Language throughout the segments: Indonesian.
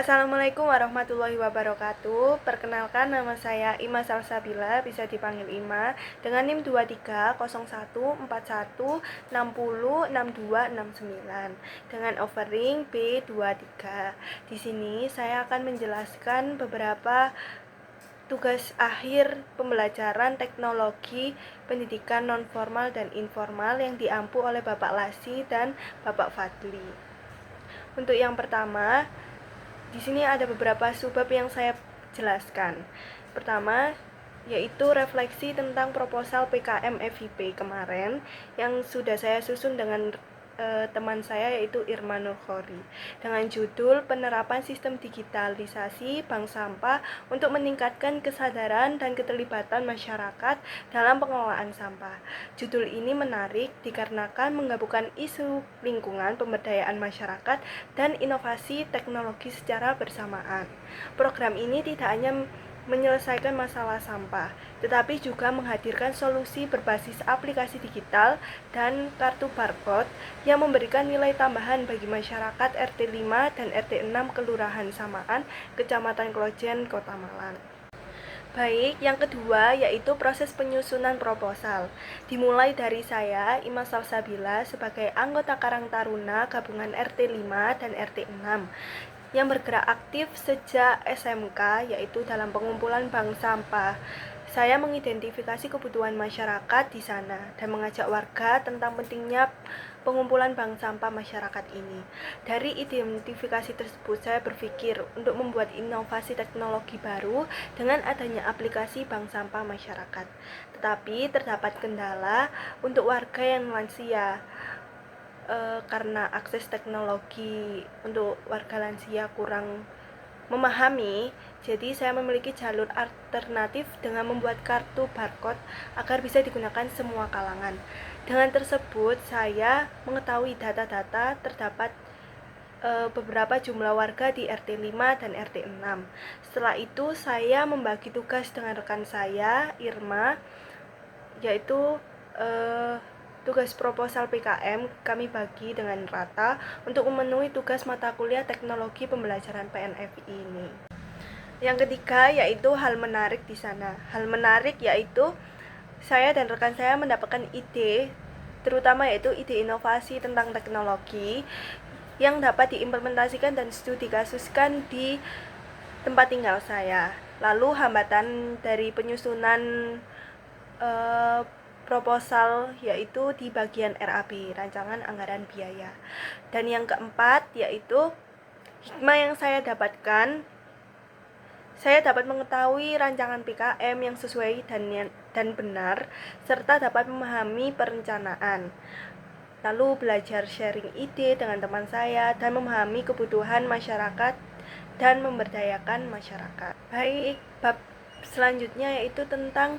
Assalamualaikum warahmatullahi wabarakatuh. Perkenalkan, nama saya Ima Salsabila, bisa dipanggil Ima, dengan NIM 230141606269 dengan offering B23. Di sini saya akan menjelaskan beberapa tugas akhir pembelajaran teknologi pendidikan non-formal dan informal yang diampu oleh Bapak Lasi dan Bapak Fadli. Untuk yang pertama, di sini ada beberapa subbab yang saya jelaskan. Pertama, yaitu refleksi tentang proposal PKM FIP kemarin yang sudah saya susun dengan teman saya, yaitu Irma Nurkhori, dengan judul Penerapan Sistem Digitalisasi Bank Sampah untuk Meningkatkan Kesadaran dan Keterlibatan Masyarakat dalam Pengelolaan Sampah. Judul ini menarik dikarenakan menggabungkan isu lingkungan, pemberdayaan masyarakat, dan inovasi teknologi secara bersamaan. Program ini tidak hanya menyelesaikan masalah sampah, tetapi juga menghadirkan solusi berbasis aplikasi digital dan kartu barcode yang memberikan nilai tambahan bagi masyarakat RT 5 dan RT 6 Kelurahan Samaan, Kecamatan Klojen, Kota Malang. Baik, yang kedua yaitu proses penyusunan proposal. Dimulai dari saya, Ima Salsabila, sebagai anggota Karang Taruna gabungan RT 5 dan RT 6 yang bergerak aktif sejak SMK, yaitu dalam pengumpulan bank sampah. Saya mengidentifikasi kebutuhan masyarakat di sana dan mengajak warga tentang pentingnya pengumpulan bank sampah masyarakat ini. Dari identifikasi tersebut, saya berpikir untuk membuat inovasi teknologi baru dengan adanya aplikasi bank sampah masyarakat. Tetapi terdapat kendala untuk warga yang lansia. Karena akses teknologi untuk warga lansia kurang memahami, jadi saya memiliki jalur alternatif dengan membuat kartu barcode agar bisa digunakan semua kalangan. Dengan tersebut, saya mengetahui data-data terdapat beberapa jumlah warga di RT 5 dan RT 6. Setelah itu, saya membagi tugas dengan rekan saya, Irma, yaitu tugas proposal PKM kami bagi dengan rata untuk memenuhi tugas mata kuliah teknologi pembelajaran PNFI ini. Yang ketiga yaitu hal menarik di sana. Hal menarik yaitu saya dan rekan saya mendapatkan ide, terutama yaitu ide inovasi tentang teknologi yang dapat diimplementasikan dan studi kasuskan di tempat tinggal saya. Lalu hambatan dari penyusunan proposal yaitu di bagian RAB, rancangan anggaran biaya. Dan yang keempat yaitu hikmah yang saya dapatkan, saya dapat mengetahui rancangan PKM yang sesuai dan benar, serta dapat memahami perencanaan. Lalu belajar sharing ide dengan teman saya dan memahami kebutuhan masyarakat dan memberdayakan masyarakat. Baik, bab selanjutnya yaitu tentang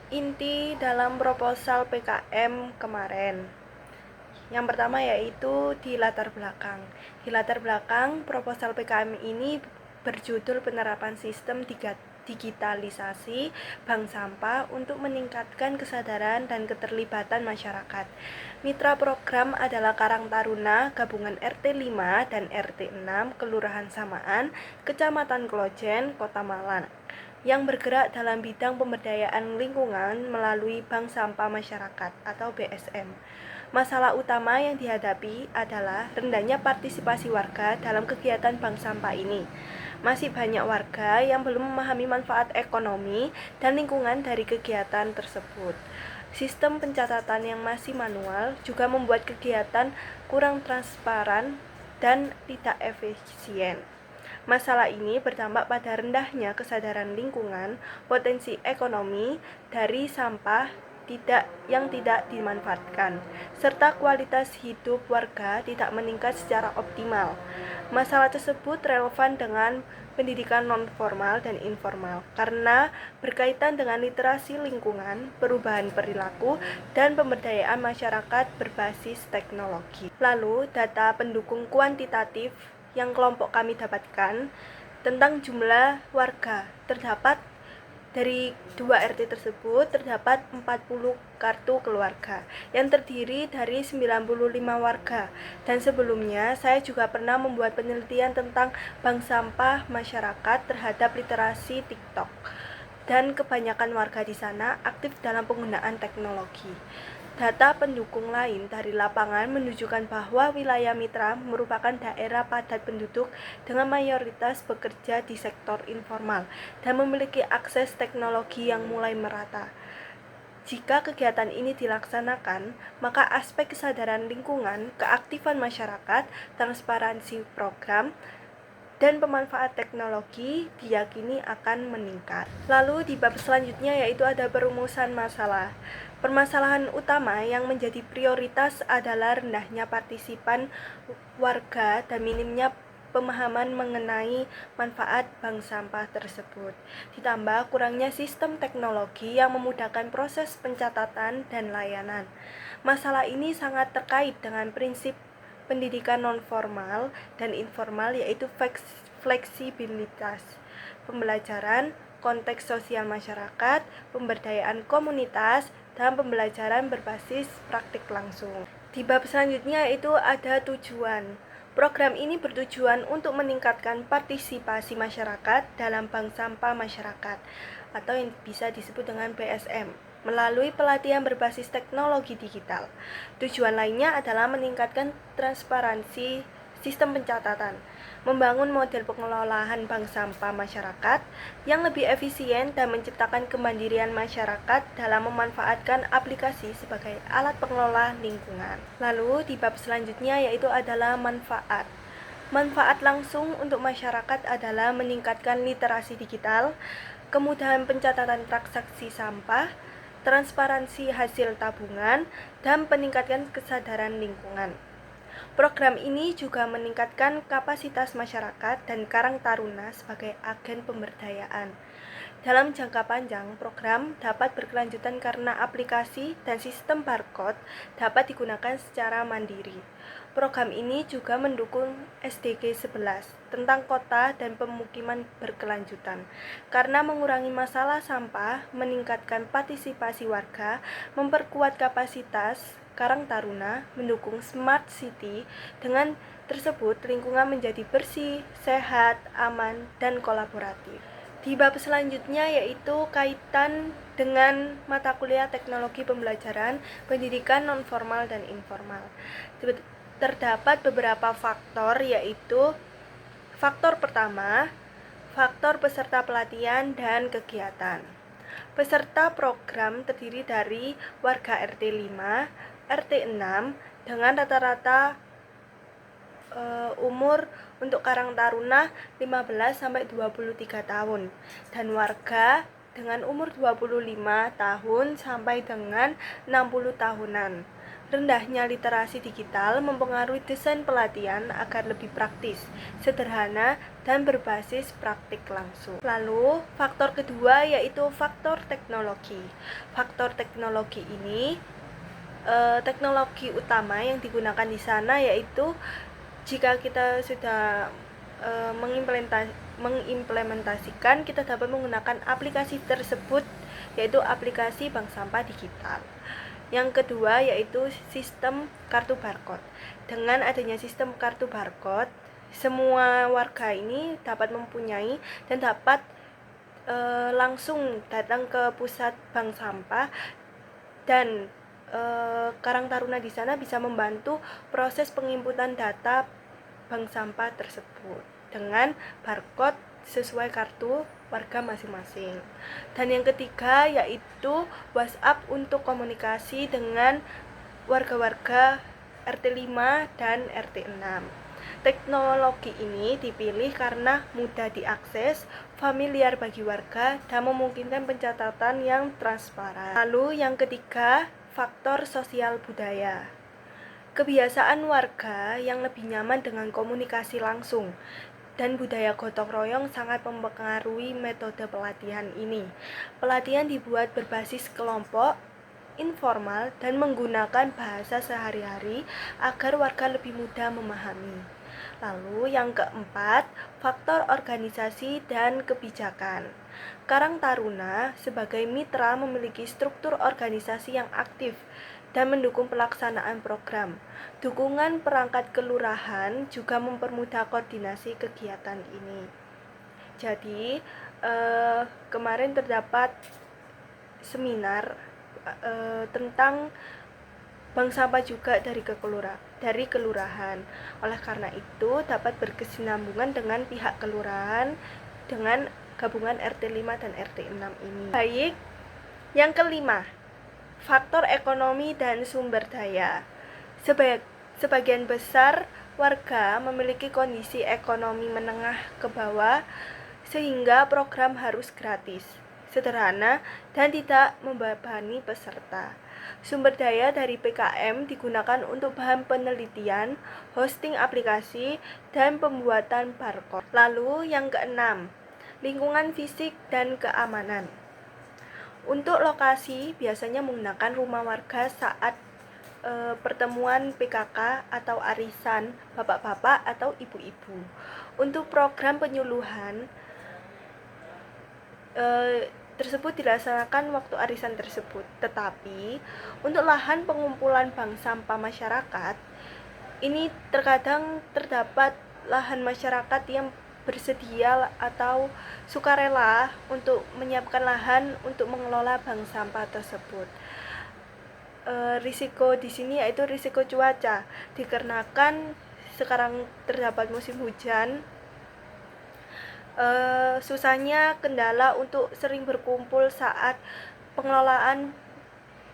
inti dalam proposal PKM kemarin. Yang pertama yaitu di latar belakang. Di latar belakang proposal PKM ini berjudul Penerapan Sistem Digitalisasi Bank Sampah untuk Meningkatkan Kesadaran dan Keterlibatan Masyarakat. Mitra program adalah Karang Taruna gabungan RT 5 dan RT 6 Kelurahan Samaan, Kecamatan Klojen, Kota Malang, yang bergerak dalam bidang pemberdayaan lingkungan melalui Bank Sampah Masyarakat atau BSM. Masalah utama yang dihadapi adalah rendahnya partisipasi warga dalam kegiatan bank sampah ini. Masih banyak warga yang belum memahami manfaat ekonomi dan lingkungan dari kegiatan tersebut. Sistem pencatatan yang masih manual juga membuat kegiatan kurang transparan dan tidak efisien. Masalah ini berdampak pada rendahnya kesadaran lingkungan, potensi ekonomi dari sampah yang tidak dimanfaatkan, serta kualitas hidup warga tidak meningkat secara optimal. Masalah tersebut relevan dengan pendidikan non-formal dan informal karena berkaitan dengan literasi lingkungan, perubahan perilaku, dan pemberdayaan masyarakat berbasis teknologi. Lalu, data pendukung kuantitatif yang kelompok kami dapatkan tentang jumlah warga. Terdapat Dari 2 RT tersebut terdapat 40 kartu keluarga yang terdiri dari 95 warga. Dan sebelumnya saya juga pernah membuat penelitian tentang bank sampah masyarakat terhadap literasi TikTok. Dan kebanyakan warga di sana aktif dalam penggunaan teknologi. Data pendukung lain dari lapangan menunjukkan bahwa wilayah Mitra merupakan daerah padat penduduk dengan mayoritas bekerja di sektor informal dan memiliki akses teknologi yang mulai merata. Jika kegiatan ini dilaksanakan, maka aspek kesadaran lingkungan, keaktifan masyarakat, transparansi program, dan pemanfaat teknologi diyakini akan meningkat. Lalu di bab selanjutnya yaitu ada perumusan masalah. Permasalahan utama yang menjadi prioritas adalah rendahnya partisipan warga dan minimnya pemahaman mengenai manfaat bank sampah tersebut. Ditambah kurangnya sistem teknologi yang memudahkan proses pencatatan dan layanan. Masalah ini sangat terkait dengan prinsip pendidikan non-formal dan informal, yaitu fleksibilitas pembelajaran, konteks sosial masyarakat, pemberdayaan komunitas, dan pembelajaran berbasis praktik langsung. Di bab selanjutnya itu ada tujuan. Program ini bertujuan untuk meningkatkan partisipasi masyarakat dalam bank sampah masyarakat atau yang bisa disebut dengan BSM melalui pelatihan berbasis teknologi digital. Tujuan lainnya adalah meningkatkan transparansi sistem pencatatan, membangun model pengelolaan bank sampah masyarakat yang lebih efisien dan menciptakan kemandirian masyarakat dalam memanfaatkan aplikasi sebagai alat pengelola lingkungan. Lalu di bab selanjutnya yaitu adalah manfaat. Manfaat langsung untuk masyarakat adalah meningkatkan literasi digital, kemudahan pencatatan transaksi sampah, transparansi hasil tabungan, dan peningkatan kesadaran lingkungan. Program ini juga meningkatkan kapasitas masyarakat dan Karang Taruna sebagai agen pemberdayaan. Dalam jangka panjang, program dapat berkelanjutan karena aplikasi dan sistem barcode dapat digunakan secara mandiri. Program ini juga mendukung SDG 11 tentang kota dan pemukiman berkelanjutan karena mengurangi masalah sampah, meningkatkan partisipasi warga, memperkuat kapasitas Karang Taruna, mendukung smart city. Dengan tersebut lingkungan menjadi bersih, sehat, aman, dan kolaboratif. Di bab selanjutnya yaitu kaitan dengan mata kuliah teknologi pembelajaran, pendidikan non-formal dan informal. Terdapat beberapa faktor, yaitu faktor pertama, faktor peserta pelatihan dan kegiatan. Peserta program terdiri dari warga RT 5, RT 6 dengan rata-rata umur untuk Karang Taruna 15 sampai 23 tahun dan warga dengan umur 25 tahun sampai dengan 60 tahunan. Rendahnya literasi digital mempengaruhi desain pelatihan agar lebih praktis, sederhana, dan berbasis praktik langsung. Lalu, faktor kedua yaitu faktor teknologi. Faktor teknologi ini teknologi utama yang digunakan di sana yaitu jika kita sudah mengimplementasikan, kita dapat menggunakan aplikasi tersebut, yaitu aplikasi bank sampah digital. Yang kedua yaitu sistem kartu barcode. Dengan adanya sistem kartu barcode, semua warga ini dapat mempunyai dan dapat langsung datang ke pusat bank sampah dan Karang Taruna di sana bisa membantu proses penginputan data bank sampah tersebut dengan barcode sesuai kartu warga masing-masing. Dan yang ketiga yaitu WhatsApp untuk komunikasi dengan warga-warga RT 5 dan RT 6. Teknologi ini dipilih karena mudah diakses, familiar bagi warga, dan memungkinkan pencatatan yang transparan. Lalu yang ketiga, faktor sosial budaya. Kebiasaan warga yang lebih nyaman dengan komunikasi langsung dan budaya gotong royong sangat mempengaruhi metode pelatihan ini. Pelatihan dibuat berbasis kelompok, informal, dan menggunakan bahasa sehari-hari agar warga lebih mudah memahami. Lalu yang keempat, faktor organisasi dan kebijakan. Karang Taruna sebagai mitra memiliki struktur organisasi yang aktif dan mendukung pelaksanaan program. Dukungan perangkat kelurahan juga mempermudah koordinasi kegiatan ini. Jadi, kemarin terdapat seminar tentang bank sampah juga dari kelurahan. Oleh karena itu, dapat berkesinambungan dengan pihak kelurahan dengan gabungan RT 5 dan RT 6 ini. Baik, yang kelima, faktor ekonomi dan sumber daya. Sebagian besar warga memiliki kondisi ekonomi menengah ke bawah sehingga program harus gratis, sederhana, dan tidak membebani peserta. Sumber daya dari PKM digunakan untuk bahan penelitian, hosting aplikasi, dan pembuatan barcode. Lalu yang keenam, lingkungan fisik dan keamanan. Untuk lokasi biasanya menggunakan rumah warga saat pertemuan PKK atau arisan bapak-bapak atau ibu-ibu. Untuk program penyuluhan tersebut dilaksanakan waktu arisan tersebut. Tetapi untuk lahan pengumpulan bank sampah masyarakat, ini terkadang terdapat lahan masyarakat yang bersedia atau sukarela untuk menyiapkan lahan untuk mengelola bank sampah tersebut. Risiko di sini yaitu risiko cuaca, dikarenakan sekarang terdapat musim hujan. Susahnya kendala untuk sering berkumpul saat pengelolaan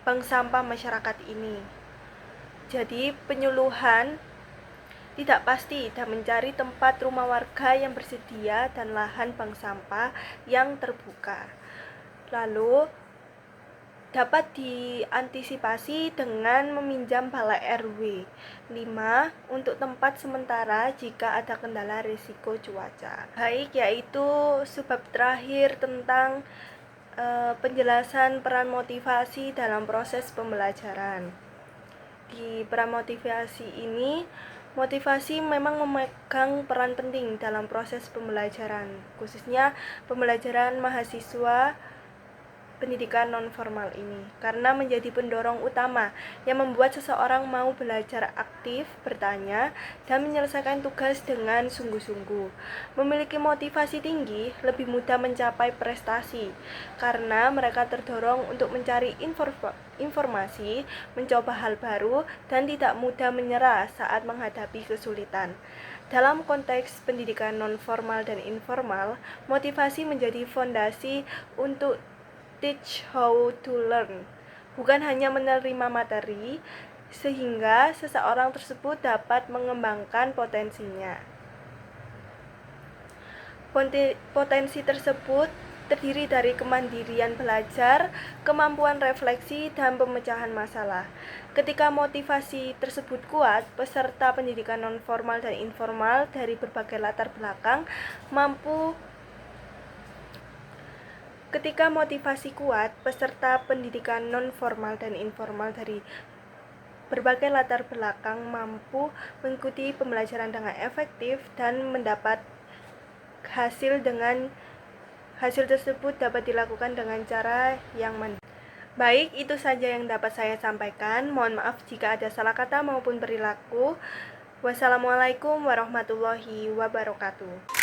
bank sampah masyarakat ini. Jadi penyuluhan tidak pasti dan mencari tempat rumah warga yang bersedia dan lahan bank sampah yang terbuka. Lalu dapat diantisipasi dengan meminjam balai RW 5 untuk tempat sementara jika ada kendala risiko cuaca. Baik, yaitu sebab terakhir tentang penjelasan peran motivasi dalam proses pembelajaran. Di peran motivasi ini, motivasi memang memegang peran penting dalam proses pembelajaran, khususnya pembelajaran mahasiswa pendidikan non-formal ini, karena menjadi pendorong utama yang membuat seseorang mau belajar aktif, bertanya, dan menyelesaikan tugas dengan sungguh-sungguh. Memiliki motivasi tinggi lebih mudah mencapai prestasi, karena mereka terdorong untuk mencari informasi, mencoba hal baru, dan tidak mudah menyerah saat menghadapi kesulitan. Dalam konteks pendidikan non-formal dan informal, motivasi menjadi fondasi untuk teach how to learn, bukan hanya menerima materi, sehingga seseorang tersebut dapat mengembangkan potensinya. Potensi tersebut terdiri dari kemandirian belajar, kemampuan refleksi, dan pemecahan masalah. Ketika motivasi tersebut kuat, peserta pendidikan non-formal dan informal dari berbagai latar belakang Ketika motivasi kuat, peserta pendidikan non-formal dan informal dari berbagai latar belakang mampu mengikuti pembelajaran dengan efektif dan mendapat hasil tersebut dapat dilakukan dengan cara yang mandiri. Baik, itu saja yang dapat saya sampaikan. Mohon maaf jika ada salah kata maupun perilaku. Wassalamualaikum warahmatullahi wabarakatuh.